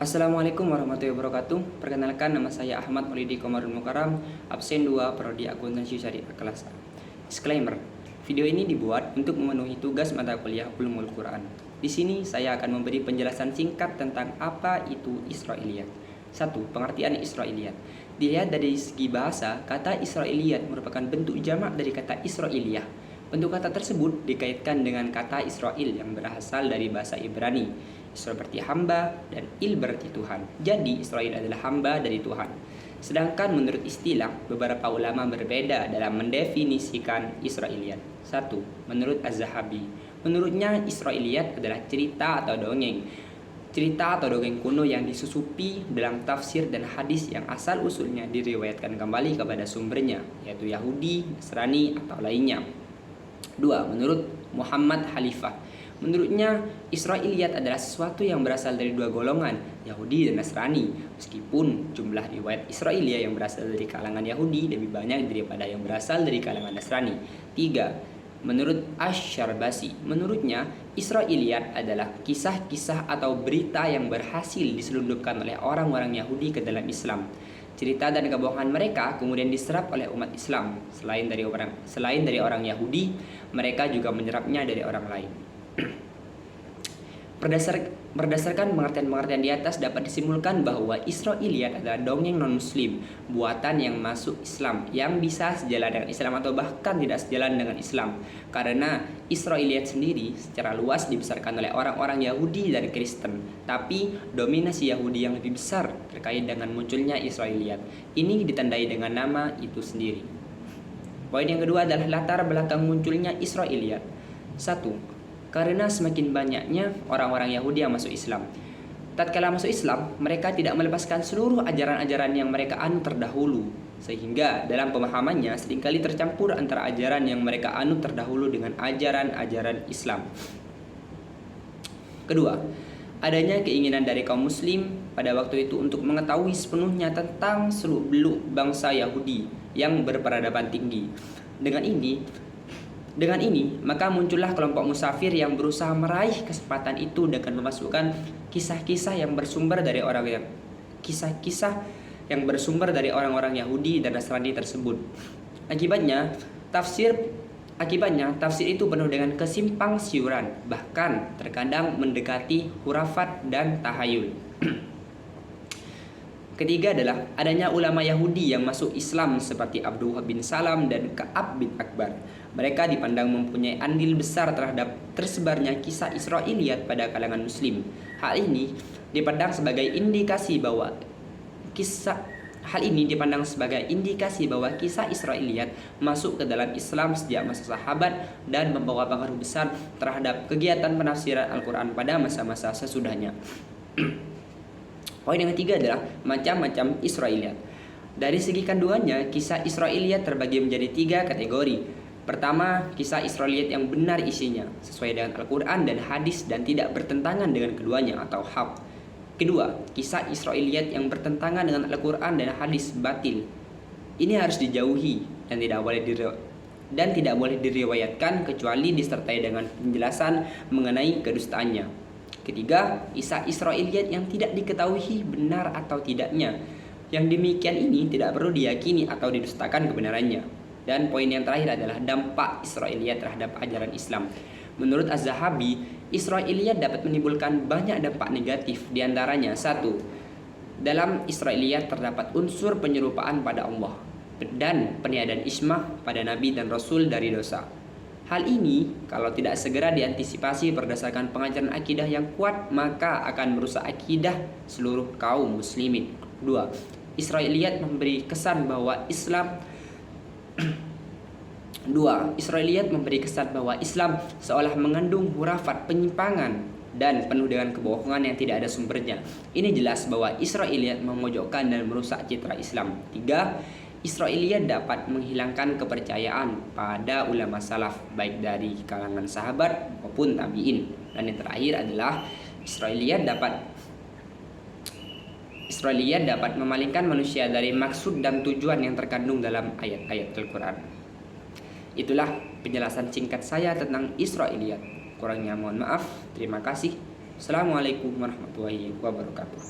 Assalamualaikum warahmatullahi wabarakatuh. Perkenalkan, nama saya Ahmad Maulidi Komarudin Mukaram, absen 2 Prodi Akuntansi Syariah kelas A. Disclaimer, video ini dibuat untuk memenuhi tugas mata kuliah Ulumul Quran. Di sini saya akan memberi penjelasan singkat tentang apa itu Israiliyat. 1. Pengertian Israiliyat. Dilihat dari segi bahasa, kata Israiliyat merupakan bentuk jamak dari kata Israiliyah. Bentuk kata tersebut dikaitkan dengan kata Israel yang berasal dari bahasa Ibrani. Israel berarti hamba dan il berarti Tuhan. Jadi Israel adalah hamba dari Tuhan. Sedangkan menurut istilah, beberapa ulama berbeda dalam mendefinisikan Israiliyat. 1. Menurut Az-Zahabi, menurutnya Israiliyat adalah cerita atau dongeng. Cerita atau dongeng kuno yang disusupi dalam tafsir dan hadis yang asal-usulnya diriwayatkan kembali kepada sumbernya, yaitu Yahudi, Nasrani, atau lainnya. 2. Menurut Muhammad Khalifah, menurutnya Israiliyat adalah sesuatu yang berasal dari dua golongan, Yahudi dan Nasrani. Meskipun jumlah riwayat Israiliyat yang berasal dari kalangan Yahudi lebih banyak daripada yang berasal dari kalangan Nasrani. 3. Menurut Asy-Syarbasi, menurutnya Israiliyat adalah kisah-kisah atau berita yang berhasil diselundupkan oleh orang-orang Yahudi ke dalam Islam. Cerita dan kebohongan mereka kemudian diserap oleh umat Islam. Selain dari orang Yahudi, mereka juga menyerapnya dari orang lain. Berdasarkan pengertian-pengertian di atas, dapat disimpulkan bahwa Israiliyat adalah dongeng non-muslim, buatan yang masuk Islam, yang bisa sejalan dengan Islam atau bahkan tidak sejalan dengan Islam. Karena Israiliyat sendiri secara luas dibesarkan oleh orang-orang Yahudi dan Kristen, tapi dominasi Yahudi yang lebih besar terkait dengan munculnya Israiliyat. Ini ditandai dengan nama itu sendiri. Poin yang kedua adalah latar belakang munculnya Israiliyat. 1. Karena semakin banyaknya orang-orang Yahudi yang masuk Islam. Tatkala masuk Islam, mereka tidak melepaskan seluruh ajaran-ajaran yang mereka anut terdahulu, sehingga dalam pemahamannya seringkali tercampur antara ajaran yang mereka anut terdahulu dengan ajaran-ajaran Islam. Kedua, adanya keinginan dari kaum muslim pada waktu itu untuk mengetahui sepenuhnya tentang seluk-beluk bangsa Yahudi yang berperadaban tinggi. Dengan ini, maka muncullah kelompok musafir yang berusaha meraih kesempatan itu dengan memasukkan kisah-kisah yang bersumber dari orang-orang Yahudi dan Nasrani tersebut. Akibatnya, tafsir itu penuh dengan kesimpang siuran, bahkan terkadang mendekati hurafat dan tahayul. Ketiga adalah adanya ulama Yahudi yang masuk Islam seperti Abdullah bin Salam dan Ka'ab bin Akbar. Mereka dipandang mempunyai andil besar terhadap tersebarnya kisah Israiliyat pada kalangan muslim. Hal ini dipandang sebagai indikasi bahwa kisah Israiliyat masuk ke dalam Islam sejak masa sahabat dan membawa pengaruh besar terhadap kegiatan penafsiran Al-Quran pada masa-masa sesudahnya. Poin yang ketiga adalah macam-macam Israiliyat. Dari segi kandungannya, kisah Israiliyat terbagi menjadi 3 kategori. Pertama, kisah Israiliyat yang benar isinya, sesuai dengan Al-Quran dan hadis dan tidak bertentangan dengan keduanya atau hak. Kedua, kisah Israiliyat yang bertentangan dengan Al-Quran dan hadis batil. Ini harus dijauhi dan tidak boleh diriwayatkan kecuali disertai dengan penjelasan mengenai kedustaannya. Ketiga, kisah Israiliyat yang tidak diketahui benar atau tidaknya. Yang demikian ini tidak perlu diyakini atau didustakan kebenarannya. Dan poin yang terakhir adalah dampak Israiliyat terhadap ajaran Islam. Menurut Az-Zahabi, Israiliyat dapat menimbulkan banyak dampak negatif. Di antaranya, 1. Dalam Israiliyat terdapat unsur penyerupaan pada Allah dan peniadaan ismah pada Nabi dan Rasul dari dosa. Hal ini kalau tidak segera diantisipasi berdasarkan pengajaran akidah yang kuat, maka akan merusak akidah seluruh kaum muslimin. 2. Israiliyat memberi kesan bahwa Islam seolah mengandung hurafat penyimpangan dan penuh dengan kebohongan yang tidak ada sumbernya. Ini jelas bahwa Israiliyat memojokkan dan merusak citra Islam. 3. Israiliyat dapat menghilangkan kepercayaan pada ulama salaf, baik dari kalangan sahabat maupun tabi'in. Dan yang terakhir adalah Israiliyat dapat memalingkan manusia dari maksud dan tujuan yang terkandung dalam ayat-ayat Al-Quran. Itulah penjelasan singkat saya tentang Israiliyat. Kurangnya mohon maaf. Terima kasih. Assalamualaikum warahmatullahi wabarakatuh.